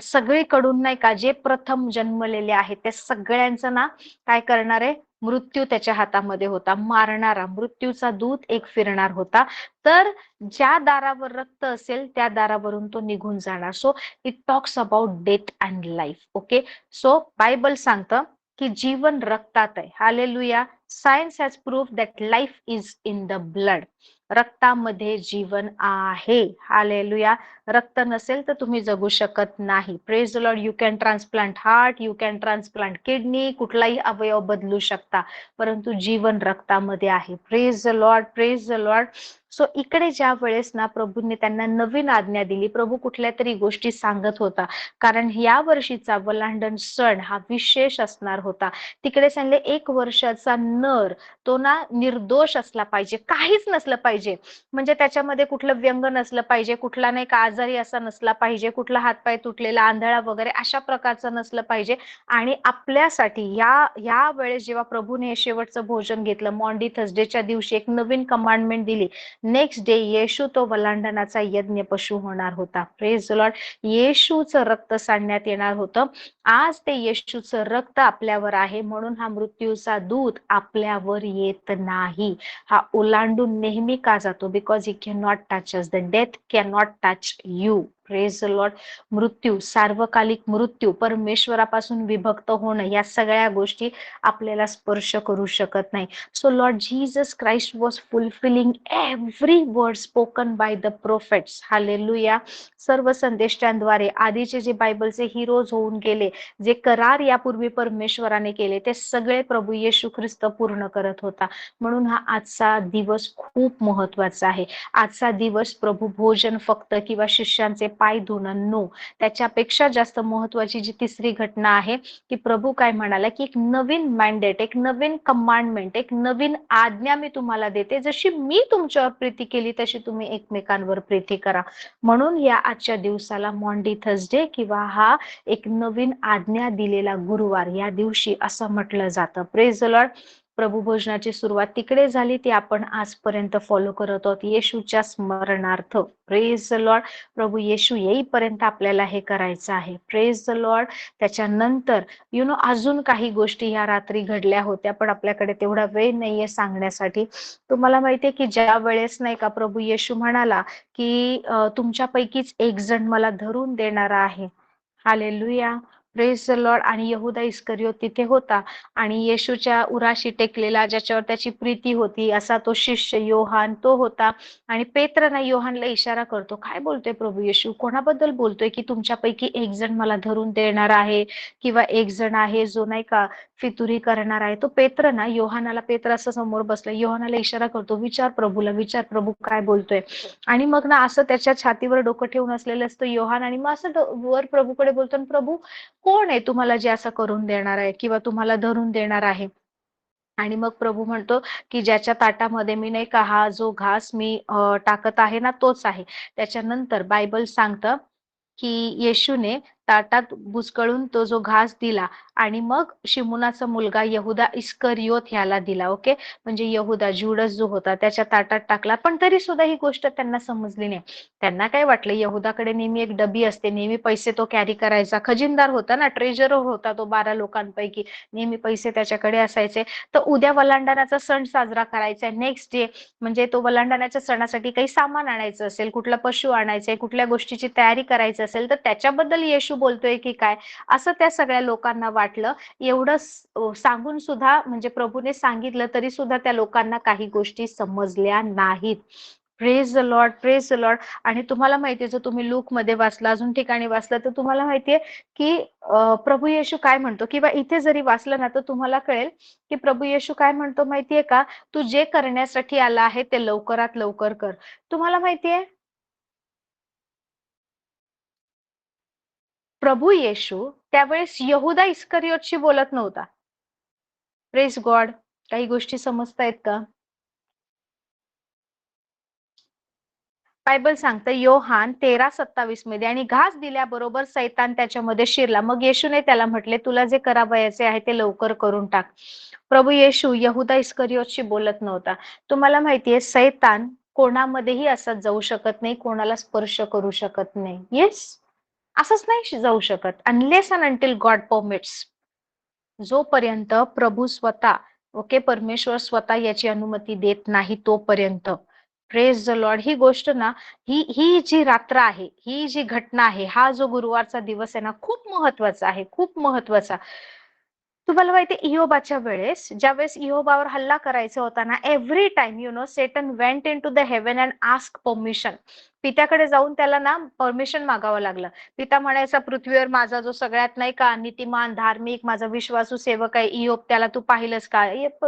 सगळीकडून नाही का, जे प्रथम जन्मलेले आहेत त्या सगळ्यांचं ना काय करणार आहे, मृत्यू त्याच्या हातामध्ये होता. मारणारा मृत्यूचा दूत एक फिरणार होता. तर ज्या दारावर रक्त असेल त्या दारावरून तो निघून जाणार. So it talks about death and life. Okay. So Bible सांगतं की जीवन रक्तात आहे. Hallelujah. Science has prove that life is in the blood. रक्तामध्ये जीवन आहे. हालेलुया. रक्त नसेल तर तुम्ही जगू शकत नाही. Praise the Lord. You can transplant heart, you can transplant kidney, कुठलाही अवयव बदलू शकता, परंतु जीवन रक्तामध्ये आहे. Praise the Lord. Praise the Lord. So इकडे ज्या वेळेस ना प्रभूंनी त्यांना नवीन आज्ञा दिली, प्रभू कुठल्या तरी गोष्टी सांगत होता, कारण या वर्षीचा वलांडण सण हा विशेष असणार होता. तिकडे सांगले 1 वर्षाचा नर तो ना निर्दोष असला पाहिजे, काहीच नसलं पाहिजे. म्हणजे त्याच्यामध्ये कुठलं व्यंग नसलं पाहिजे, कुठला नाही का आजारी असा नसला पाहिजे, कुठला हातपाय तुटलेला, आंधळा वगैरे अशा प्रकारचं नसलं पाहिजे. आणि आपल्यासाठी या वेळेस जेव्हा प्रभूने हे शेवटचं भोजन घेतलं, मॉन्डी थर्सडेच्या दिवशी एक नवीन कमांडमेंट दिली. नेक्स्ट डे येशू तो वलांडणाचा यज्ञ पशु होणार होता. Praise the Lord. येशूचं रक्त सांडण्यात येणार होतं. आज ते येशूचं रक्त आपल्यावर आहे, म्हणून हा मृत्यूचा दूत आपल्यावर येत नाही. हा ओलांडून नेहमी का जातो? Because he can not touch us. The death can not touch you. Praise the Lord. मृत्यू, सार्वकालिक मृत्यू, परमेश्वरापासून विभक्त होणं, या सगळ्या गोष्टी आपल्याला स्पर्श करू शकत नाही. So Lord Jesus Christ was fulfilling every word spoken by the prophets. Hallelujah. सर्व संदेष्टांद्वारे आधीचे जे बायबलचे हिरोज होऊन गेले, जे करार यापूर्वी परमेश्वराने केले, ते सगळे प्रभू येशू ख्रिस्त पूर्ण करत होता. म्हणून हा आजचा दिवस खूप महत्वाचा आहे. आजचा दिवस प्रभू भोजन फक्त किंवा शिष्यांचे पाय धुणं नो, त्याच्यापेक्षा जास्त महत्वाची जी तिसरी घटना आहे की प्रभू काय म्हणाला की एक नवीन मॅन्डेट, एक नवीन कमांडमेंट, एक नवीन आज्ञा मी तुम्हाला देते, जशी मी तुमच्यावर प्रीती केली तशी तुम्ही एकमेकांवर प्रीती करा. म्हणून या आजच्या दिवसाला मॉन्डी थर्सडे किंवा हा एक नवीन आज्ञा दिलेला गुरुवार या दिवशी असं म्हटलं जातं. Praise the lord. प्रभू भोजनाची सुरुवात तिकडे झाली, ती आपण आजपर्यंत फॉलो करत आहोत येशूच्या स्मरणार्थ. Praise the lord. प्रभू येशू येईपर्यंत आपल्याला हे करायचं आहे. Praise the lord. त्याच्यानंतर अजून काही गोष्टी ह्या रात्री घडल्या होत्या, पण आपल्याकडे तेवढा वेळ नाहीये सांगण्यासाठी. तुम्हाला माहितीये की ज्या वेळेस नाही का प्रभू येशू म्हणाला की तुमच्यापैकीच एक जण मला धरून देणारा आहे. हालेलुया. Praise the Lord. आणि यहुदा इस्करियोत तिथे होता आणि येशूच्या उराशी टेकलेला, ज्याच्यावर त्याची प्रीती होती, असा तो शिष्य योहान तो होता. आणि पेत्र ना योहानला इशारा करतो, काय बोलतोय प्रभू येशू, कोणाबद्दल बोलतोय की तुमच्यापैकी एक जण मला धरून देणार आहे किंवा एक जण आहे जो नाही का फितुरी करणार आहे. तो पेत्र ना योहानाला, पेत्र असं समोर बसलाय, योहानाला इशारा करतो, विचार प्रभूला, विचार प्रभू काय बोलतोय. आणि मग ना असं त्याच्या छातीवर डोकं ठेवून असलेलं असतं योहान, आणि मग असं वर प्रभूकडे बोलतो, प्रभू कोण आहे तुम्हाला जे असं करून देणार आहे किंवा तुम्हाला धरून देणार आहे. आणि मग प्रभू म्हणतो की ज्याच्या ताटामध्ये मी नाही का हा जो घास मी टाकत आहे ना तोच आहे. त्याच्यानंतर बायबल सांगतं की येशूने ताटात बुचकळून तो जो घास दिला आणि मग शिमोनाचा मुलगा यहुदा इस्करियोत ह्याला दिला. ओके. म्हणजे यहुदा ज्युडस जो होता त्याच्या ताटात टाकला, पण तरी सुद्धा ही गोष्ट त्यांना समजली नाही. त्यांना काय वाटलं, यहुदाकडे नेहमी एक डबी असते, नेहमी पैसे तो कॅरी करायचा, खजिनदार होता ना, ट्रेजरर होता तो 12 लोकांपैकी, नेहमी पैसे त्याच्याकडे असायचे. तर उद्या वलांडणाचा सण साजरा करायचा, नेक्स्ट डे म्हणजे तो वलांडण्याच्या सणासाठी काही सामान आणायचं असेल, कुठला पशु आणायचंय, कुठल्या गोष्टीची तयारी करायची असेल, तर त्याच्याबद्दल येशू बोलतोय की काय, असं त्या सगळ्या लोकांना वाटलं. एवढं सांगून सुद्धा, म्हणजे प्रभूने सांगितलं तरी सुद्धा त्या लोकांना काही गोष्टी समजल्या नाहीत. Praise the Lord. Praise the Lord. आणि तुम्हाला माहितीये, जर तुम्ही लूक मध्ये वाचला, अजून ठिकाणी वाचलं, तर तुम्हाला माहितीये की प्रभू येशू काय म्हणतो, किंवा इथे जरी वाचलं ना तर तुम्हाला कळेल की प्रभू येशू काय म्हणतो माहितीये का, तू जे करण्यासाठी आला आहे ते लवकरात लवकर कर. तुम्हाला माहितीये प्रभू येशू त्यावेळेस यहुदा इस्करियोतशी बोलत नव्हता. Praise God. काही गोष्टी समजतायत का? बायबल सांगतं योहान 13:27 मध्ये, आणि घास दिल्याबरोबर सैतान त्याच्यामध्ये शिरला. मग येशूने त्याला म्हटले, तुला जे करावयाचे आहे ते लवकर करून टाक. प्रभू येशू यहुदा इस्करियोतशी बोलत नव्हता. तुम्हाला माहितीये सैतान कोणामध्येही असं जाऊ शकत नाही, कोणाला स्पर्श करू शकत नाही. येस, असंच नाही जाऊ शकत, unless and until God permits. जोपर्यंत प्रभू स्वतः, ओके, परमेश्वर स्वतः याची अनुमती देत नाही तोपर्यंत. Praise the Lord. ही गोष्ट ना, ही जी रात्र आहे, ही जी घटना आहे, हा जो गुरुवारचा दिवस आहे ना, खूप महत्वाचा आहे, खूप महत्वाचा. तुम्हाला माहिती इयोबाच्या वेळेस ज्यावेळेस इयोबावर हल्ला करायचा होता ना, every time Satan went into the heaven and ask permission. पित्याकडे जाऊन त्याला ना परमिशन मागावं लागलं. पिता म्हणायचा, पृथ्वीवर माझा जो सगळ्यात नाही का नीतिमान, धार्मिक, माझा विश्वासू सेवक आहे इयोब, त्याला तू पाहिलंस का?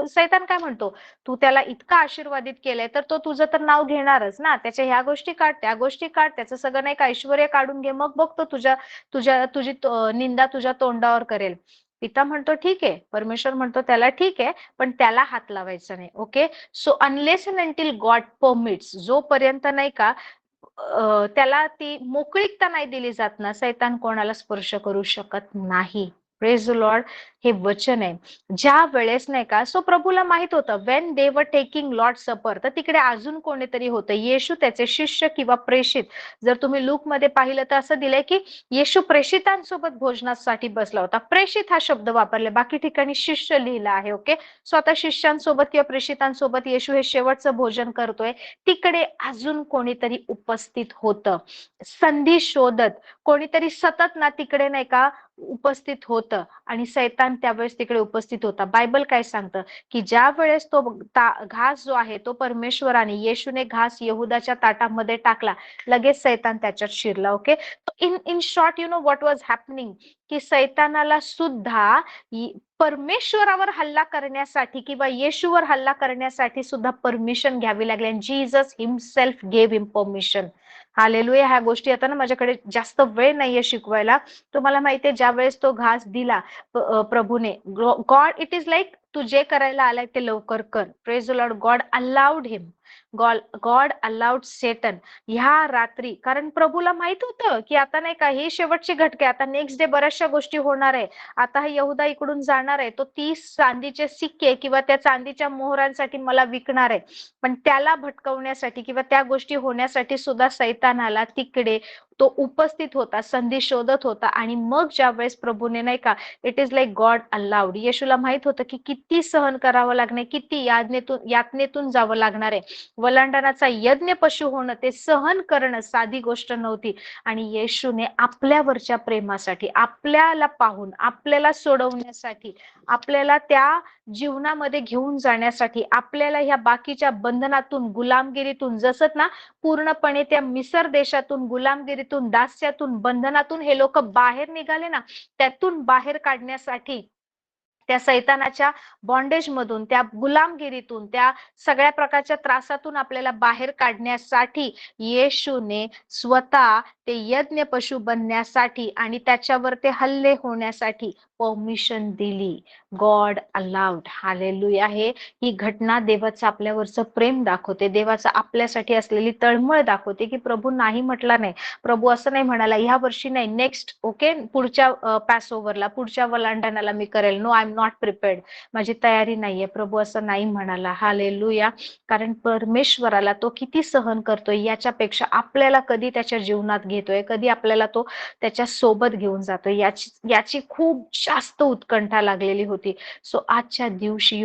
सैतान काय म्हणतो, तू त्याला इतका आशीर्वादित केलंय तर तो तुझं तर नाव घेणारच ना. त्याच्या ह्या गोष्टी काढ, त्या गोष्टी काढ, त्याचं सगळं नाही का ऐश्वर्य काढून घे, मग बघतो तुझी निंदा तुझ्या तोंडावर करेल. पिता म्हणतो ठीक आहे, परमेश्वर म्हणतो त्याला ठीक आहे, पण त्याला हात लावायचा नाही. Okay, so unless and until God permits, जोपर्यंत नाही का त्याला ती मोकळीकता नाही दिली जात ना, सैतान कोणाला स्पर्श करू शकत नाही. Praise the Lord. हे वचन आहे. ज्या वेळेस नाही का, सो प्रभूला माहित होतं when they were taking Lord सपर, तर तिकडे अजून कोणीतरी होतं, येशू, त्याचे शिष्य किंवा प्रेषित. जर तुम्ही लूक मध्ये पाहिलं तर असं दिलंय की येशू प्रेषितांसोबत भोजनासाठी बसला होता. प्रेषित हा शब्द वापरला, बाकी ठिकाणी शिष्य लिहिला आहे. ओके, स्वतः शिष्यांसोबत किंवा प्रेषितांसोबत येशू हे शेवटचं भोजन करतोय. तिकडे अजून कोणीतरी उपस्थित होतं, संधी शोधत कोणीतरी सतत ना तिकडे नाही का उपस्थित होतं, आणि सैतान त्यावेळेस तिकडे उपस्थित होता. बायबल काय सांगतं की ज्या वेळेस तो घास जो आहे तो परमेश्वराने, येशूने घास यहुदाच्या ताटामध्ये टाकला, लगेच सैतान त्याच्यात शिरला. Okay, in short what was happening, की सैतानाला सुद्धा परमेश्वरावर हल्ला करण्यासाठी किंवा येशूवर हल्ला करण्यासाठी सुद्धा परमिशन घ्यावी लागली, आणि जीसस हिमसेल्फ गेव हिम परमिशन. हालेलुया. ह्या गोष्टी आता ना माझ्याकडे जास्त वेळ नाहीये शिकवायला. तुम्हाला माहितीये ज्या वेळेस तो घास दिला प्रभूने, गॉड, इट इज लाईक तू जे करायला आलाय ते लवकर कर. Praise the lord. God allowed him, God allowed Satan ह्या रात्री, कारण प्रभूला माहित होतं की आता नाही का ही शेवटची घटके, आता नेक्स्ट डे बऱ्याचशा गोष्टी होणार आहे. आता हा यहुदा इकडून जाणार आहे, तो 30 चांदीचे सिक्के किंवा त्या चांदीच्या मोहरांसाठी मला विकणार आहे. पण त्याला भटकवण्यासाठी किंवा त्या गोष्टी होण्यासाठी सुद्धा सैतानाला तिकडे तो उपस्थित होता, संधी शोधत होता. आणि मग ज्या वेळेस प्रभूने नाही का, it is like God allowed, येशूला माहित होतं की किती सहन करावं लागणार, किती यातनेतून जावं लागणार आहे. वलांडणाचा यज्ञ पशु होणं, ते सहन करणं साधी गोष्ट नव्हती. आणि येशूने आपल्यावरच्या प्रेमासाठी, आपल्याला पाहून, आपल्याला सोडवण्यासाठी, आपल्याला त्या जीवनामध्ये घेऊन जाण्यासाठी, आपल्याला ह्या बाकीच्या बंधनातून, गुलामगिरीतून, जसं ना पूर्णपणे त्या मिसर देशातून, गुलामगिरीतून, दास्यातून, बंधनातून हे लोक बाहेर निघाले ना, त्यातून बाहेर काढण्यासाठी, त्या सैतानाच्या बॉन्डेज मधून, त्या गुलामगिरीतून, त्या सगळ्या प्रकारच्या त्रासातून आपल्याला बाहेर काढण्यासाठी येशूने स्वतः ते यज्ञ पशु बनण्यासाठी आणि त्याच्यावर ते हल्ले होण्यासाठी परमिशन दिली. God allowed. हालेलुया. ही घटना देवाचं आपल्यावरचं प्रेम दाखवते, देवाचं आपल्यासाठी असलेली तळमळ दाखवते, की प्रभू नाही म्हटला नाही. प्रभू असं नाही म्हणाला ह्या वर्षी नाही, नेक्स्ट, ओके, पुढच्या पॅस ओव्हरला, पुढच्या वलांडणाला मी करेल. No, I am not prepared, माझी तयारी नाहीये. प्रभू असं नाही म्हणाला. हालेलुया. कारण परमेश्वराला तो किती सहन करतोय याच्यापेक्षा आपल्याला कधी त्याच्या जीवनात घेतोय, कधी आपल्याला तो त्याच्या सोबत घेऊन जातोय, याची खूप जास्त उत्कंठा लागलेली होती. सो आजच्या दिवशी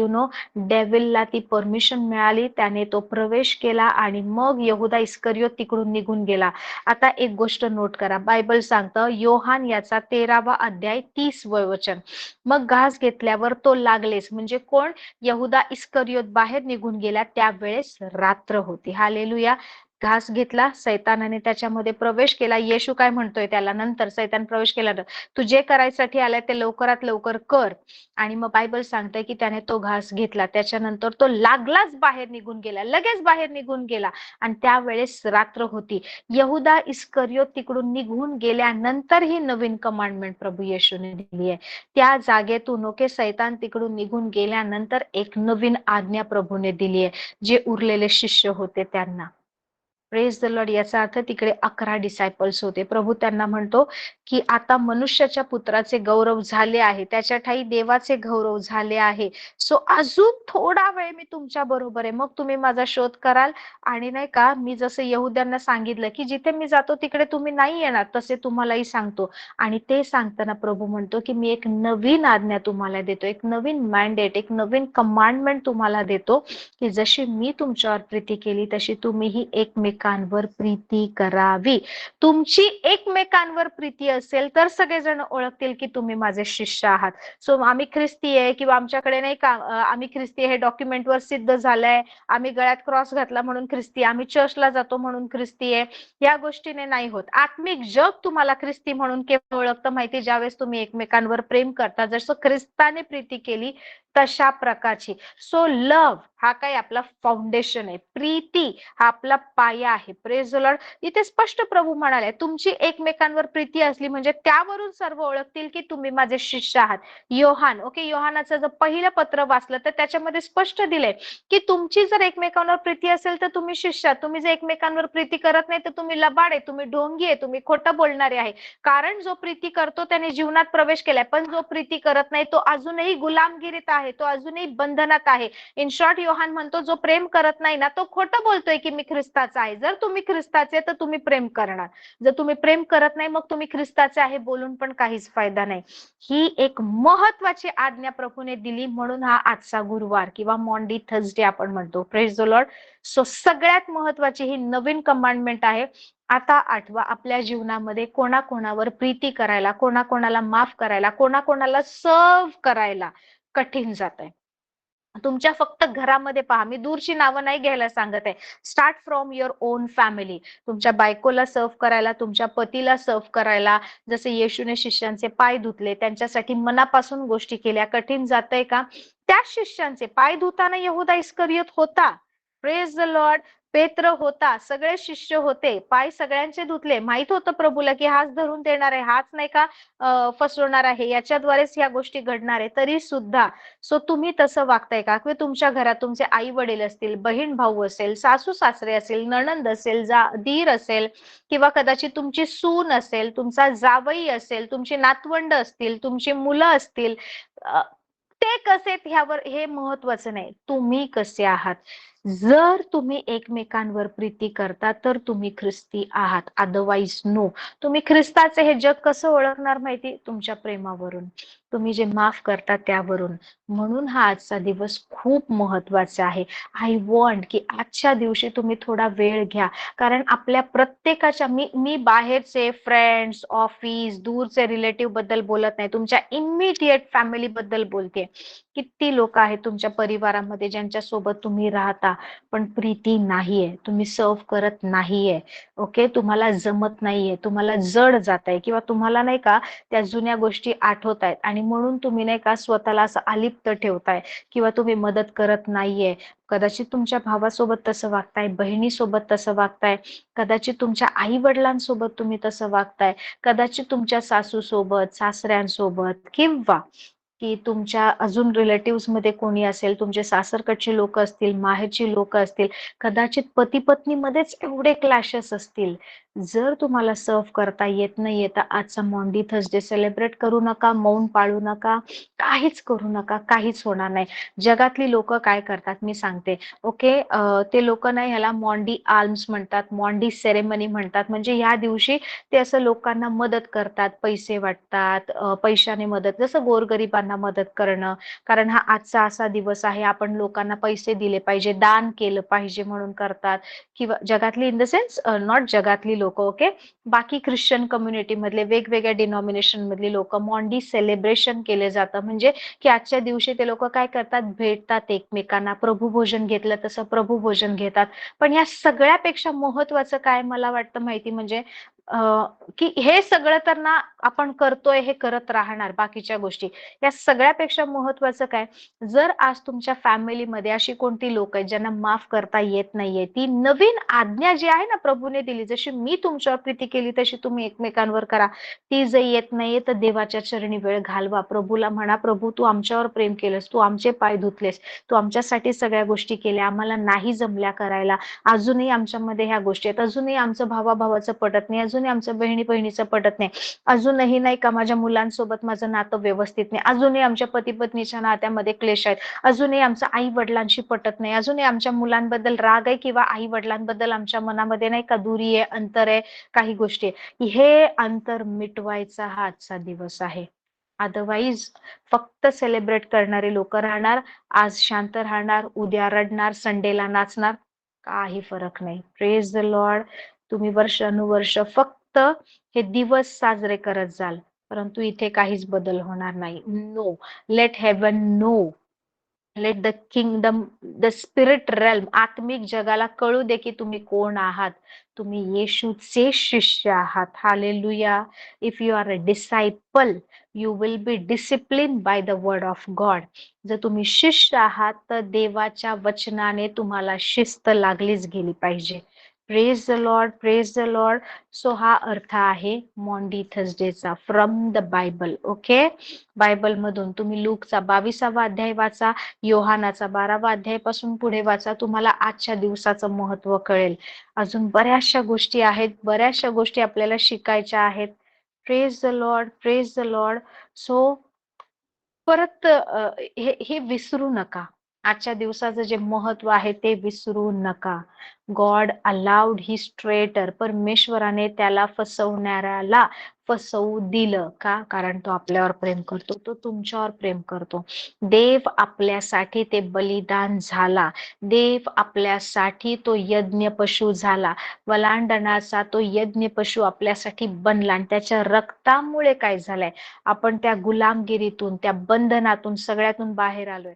डेव्हिलला ती परमिशन मिळाली, त्याने तो प्रवेश केला आणि मग यहुदा इस्करियोत तिकडून निघून गेला. आता एक गोष्ट नोट करा, बायबल सांगतं योहान याचा 13वा अध्याय 30वे वचन, मग घास घेतल्यावर तो लागलेस, म्हणजे कोण? यहुदा इस्करियोत बाहेर निघून गेला त्यावेळेस रात्र होती. हालेलुया. घास घेतला, सैतानाने त्याच्यामध्ये प्रवेश केला. येशू काय म्हणतोय त्याला, नंतर सैतान प्रवेश केला, तू जे करायसाठी आलाय ते लवकरात लवकर कर. आणि मग बायबल सांगतंय की त्याने तो घास घेतला, त्याच्यानंतर तो लागलाच बाहेर निघून गेला, लगेच बाहेर निघून गेला, आणि त्यावेळेस रात्र होती. यहुदा इस्करियोत तिकडून निघून गेल्यानंतर ही नवीन कमांडमेंट प्रभू येशूने दिली आहे. त्या जागेतून ओके, सैतान तिकडून निघून गेल्यानंतर एक नवीन आज्ञा प्रभूने दिली आहे, जे उरलेले शिष्य होते त्यांना. Praise the Lord. याचा अर्थ तिकडे 11 डिसायपल्स होते. प्रभू त्यांना म्हणतो की आता मनुष्याच्या पुत्राचे गौरव झाले आहे, त्याच्या ठाई देवाचे गौरव झाले आहे. सो अजून थोडा वेळ मी तुमच्या बरोबर आहे, मग तुम्ही माझा शोध कराल. आणि नाही का, मी जसं यहुद्यांना सांगितलं की जिथे मी जातो तिकडे तुम्ही नाही येणार, तसे तुम्हालाही सांगतो. आणि ते सांगताना प्रभू म्हणतो की मी एक नवीन आज्ञा तुम्हाला देतो, एक नवीन मॅन्डेट, एक नवीन कमांडमेंट तुम्हाला देतो, की जशी मी तुमच्यावर प्रीती केली तशी तुम्हीही एकमेक एकमेकांवर प्रीती करावी. तुमची एकमेकांवर प्रीती असेल तर सगळेजण ओळखतील की तुम्ही माझे शिष्य आहात. सो आम्ही ख्रिस्ती आहे किंवा आमच्याकडे नाही का आम्ही ख्रिस्ती हे डॉक्युमेंटवर सिद्ध झालंय, आम्ही गळ्यात क्रॉस घातला म्हणून ख्रिस्ती, आम्ही चर्चला जातो म्हणून ख्रिस्ती आहे, या गोष्टीने नाही होत. आत्मिक जग तुम्हाला ख्रिस्ती म्हणून केव्हा ओळखतं माहिती? ज्यावेळेस तुम्ही एकमेकांवर प्रेम करता, जसं ख्रिस्ताने प्रीती केली तशा प्रकारची. सो लव्ह हा काय आपला फाउंडेशन आहे, प्रीती हा आपला पाया आहे. Praise the Lord. इथे स्पष्ट प्रभू म्हणाले तुमची एकमेकांवर प्रीती असली म्हणजे त्यावरून सर्व ओळखतील की तुम्ही माझे शिष्य आहात. योहान, ओके, योहानाचं जर पहिलं पत्र वाचलं तर त्याच्यामध्ये स्पष्ट दिलंय की तुमची जर एकमेकांवर प्रीती असेल तर तुम्ही शिष्य आहात. तुम्ही जर एकमेकांवर प्रीती करत नाही तर तुम्ही लबाड आहे, तुम्ही ढोंगी आहे, तुम्ही खोटं बोलणारे आहे. कारण जो प्रीती करतो त्याने जीवनात प्रवेश केलाय, पण जो प्रीती करत नाही तो अजूनही गुलामगिरीत आहे, तो अजूनही बंधनात आहे. इन शॉर्ट योहान म्हणतो जो प्रेम करत नाही ना तो खोटं बोलतोय की मी ख्रिस्ताचा आहे. जर तुम्ही ख्रिस्ताचे तर तुम्ही प्रेम करणार, जर तुम्ही प्रेम करत नाही मग तुम्ही ख्रिस्ताचे आहे बोलून पण काहीच फायदा नाही. ही एक महत्वाची आज्ञा प्रभूने दिली, म्हणून हा आजचा गुरुवार किंवा मॉन्डी थर्सडे आपण म्हणतो. Praise the Lord. सो सगळ्यात महत्वाची ही नवीन कमांडमेंट आहे. आता आठवा, आपल्या जीवनामध्ये कोणाकोणावर प्रीती करायला, कोणाकोणाला माफ करायला, कोणाकोणाला सर्व करायला कठीण जात आहे. तुमच्या फक्त घरामध्ये पहा, मी दूरची नावं नाही घ्यायला सांगत आहे. Start from your on family. तुमच्या बायकोला सर्व करायला, तुमच्या पतीला सर्व करायला, जसे येशूने शिष्यांचे पाय धुतले, त्यांच्यासाठी मनापासून गोष्टी केल्या, कठीण जातंय का? त्या शिष्यांचे पाय धुताना यहूदा इस्करियोत होता. Praise the Lord. पेत्र होता, सगळे शिष्य होते, पाय सगळ्यांचे धुतले. माहित होतं प्रभूला की हाच धरून देणार आहे, हाच नाही का फसवणार आहे, याच्याद्वारेच ह्या गोष्टी घडणार आहे, तरी सुद्धा. सो तुम्ही तसं वागताय का? किंवा तुमच्या घरात तुमचे आई वडील असतील, बहीण भाऊ असेल, सासू सासरे असेल, नणंद असेल, दीर असेल, किंवा कदाचित तुमची सून असेल, तुमचा जावई असेल, तुमची नातवंड असतील, तुमची मुलं असतील, ते कसे ह्यावर हे महत्वाचं नाही, तुम्ही कसे आहात. जर तुम्ही एकमेकांवर प्रीती करता तर तुम्ही ख्रिस्ती आहात, अदरवाईज नो. तुम्ही ख्रिस्ताचे हे जग कसं ओळखणार माहिती? तुमच्या प्रेमावरून, तुम्ही जे माफ करता त्यावरून. म्हणून हा आजचा दिवस खूप महत्वाचा आहे. आय वॉन्ट की आजच्या दिवशी तुम्ही थोडा वेळ घ्या, कारण आपल्या प्रत्येकाच्या, मी बाहेरचे फ्रेंड्स, ऑफिस, दूरचे रिलेटिव्ह बद्दल बोलत नाही, तुमच्या इमिडिएट फॅमिली बद्दल बोलते. किती लोक आहेत तुमच्या परिवारामध्ये ज्यांच्या सोबत तुम्ही राहता पण प्रीती नाहीये, तुम्ही सर्व करत नाहीये, ओके, तुम्हाला जमत नाहीये, तुम्हाला जड जात आहे, किंवा तुम्हाला नाही का त्या जुन्या गोष्टी आठवत आहेत आणि म्हणून तुम्ही नाही का स्वतःला असं अलिप्त ठेवताय किंवा तुम्ही मदत करत नाहीये. कदाचित तुमच्या भावासोबत तसं वागताय, बहिणीसोबत तसं वागताय, कदाचित तुमच्या आई वडिलांसोबत तुम्ही तसं वागताय, कदाचित तुमच्या सासू सोबत, सासऱ्यांसोबत, किंवा की तुमच्या अजून रिलेटिव्ह मध्ये कोणी असेल, तुमचे सासरकडचे लोक असतील, माहेरची लोक असतील, कदाचित पती पत्नी मध्येच एवढे क्लॅशेस असतील. जर तुम्हाला सर्व करता येत नाहीये तर आजचा मॉन्डी थर्सडे सेलिब्रेट करू नका, मौन पाळू नका, काहीच करू नका, काहीच होणार नाही. जगातली लोक काय करतात मी सांगते, ओके, ते लोक नाही ह्याला मॉन्डी आल्म्स म्हणतात, मॉन्डी सेरेमनी म्हणतात. म्हणजे या दिवशी ते असं लोकांना मदत करतात, पैसे वाटतात, पैशाने मदत, जसं गोरगरिबांना मदत करणं, कारण हा आजचा असा दिवस आहे, आपण लोकांना पैसे दिले पाहिजे, दान केलं पाहिजे म्हणून करतात. किंवा जगातली, इन द सेन्स नॉट जगातली लोक, ओके, बाकी ख्रिश्चन कम्युनिटी मधले, वेगवेगळ्या डिनॉमिनेशन मधली लोक, मॉन्डी सेलिब्रेशन केले जातं. म्हणजे की आजच्या दिवशी ते लोक काय करतात, भेटतात एकमेकांना, प्रभू भोजन घेतलं तसं प्रभू भोजन घेतात. पण या सगळ्यापेक्षा महत्वाचं काय मला वाटतं माहिती, म्हणजे की हे सगळं तर ना आपण करतोय, हे करत राहणार बाकीच्या गोष्टी, या सगळ्यापेक्षा महत्वाचं काय, जर आज तुमच्या फॅमिलीमध्ये अशी कोणती लोक आहेत ज्यांना माफ करता येत नाहीये, ती नवीन आज्ञा जी आहे ना प्रभूने दिली, जशी मी तुमच्यावर प्रीती केली तशी तुम्ही एकमेकांवर करा, ती जर येत नाहीये तर देवाच्या चरणी वेळ घालवा, प्रभूला म्हणा, प्रभू तू आमच्यावर प्रेम केलंस, तू आमचे पाय धुतलेस, तू आमच्यासाठी सगळ्या गोष्टी केल्या, आम्हाला नाही जमल्या करायला, अजूनही आमच्यामध्ये ह्या गोष्टी आहेत, अजूनही आमचं भावाभावाचं पटत नाही, अजूनही आमचं बहिणी बहिणीचं पटत नाही, अजूनही नाही का माझ्या मुलांसोबत माझं नातं व्यवस्थित नाही, अजूनही आमच्या पती पत्नीच्या नात्यामध्ये क्लेश आहेत, अजूनही आमचं आई वडिलांशी पटत नाही, अजूनही आमच्या मुलांबद्दल राग आहे, किंवा आई वडिलांबद्दल आमच्या मनामध्ये नाही का दुरी आहे, अंतर आहे, काही गोष्टी, हे अंतर मिटवायचा हा आजचा दिवस आहे. अदरवाईज फक्त सेलिब्रेट करणारे लोक राहणार, आज शांत राहणार, उद्या रडणार, संडेला नाचणार, काही फरक नाही. Praise the Lord. तुम्ही वर्षानुवर्ष फक्त हे दिवस साजरे करत जाल, परंतु इथे काहीच बदल होणार नाही. No. Let heaven no. Let the kingdom, the spirit realm, आत्मिक जगाला कळू दे की तुम्ही कोण आहात. तुम्ही येशूचे शिष्य आहात. Hallelujah. If you are a disciple, you will be discipline by the word of God. जर तुम्ही शिष्य आहात तर देवाच्या वचनाने तुम्हाला शिस्त लागलीच गेली पाहिजे. Praise the Lord, praise the Lord. So हा अर्थ आहे मॉन्डी थर्सडेचा from the Bible. Okay. Bible मधून तुम्ही लूकचा 22वा अध्याय वाचा, योहानाचा 12वा अध्यायापासून पुढे वाचा. तुम्हाला आजच्या दिवसाचं महत्व कळेल. अजून बऱ्याचशा गोष्टी आहेत, बऱ्याचशा गोष्टी आपल्याला शिकायच्या आहेत. Praise the Lord, praise the Lord. So परत हे विसरू नका. आजच्या दिवसाचं जे महत्व आहे ते विसरू नका. God allowed his traitor. परमेश्वराने त्याला फसवणाऱ्याला फसवू दिलं का? कारण तो आपल्यावर प्रेम करतो, तो तुमच्यावर प्रेम करतो. देव आपल्यासाठी ते बलिदान झाला. देव आपल्यासाठी तो यज्ञ पशु झाला. वलांडणाचा तो यज्ञ पशु आपल्यासाठी बनला आणि त्याच्या रक्तामुळे काय झालंय, आपण त्या गुलामगिरीतून, त्या बंधनातून, सगळ्यातून बाहेर आलोय.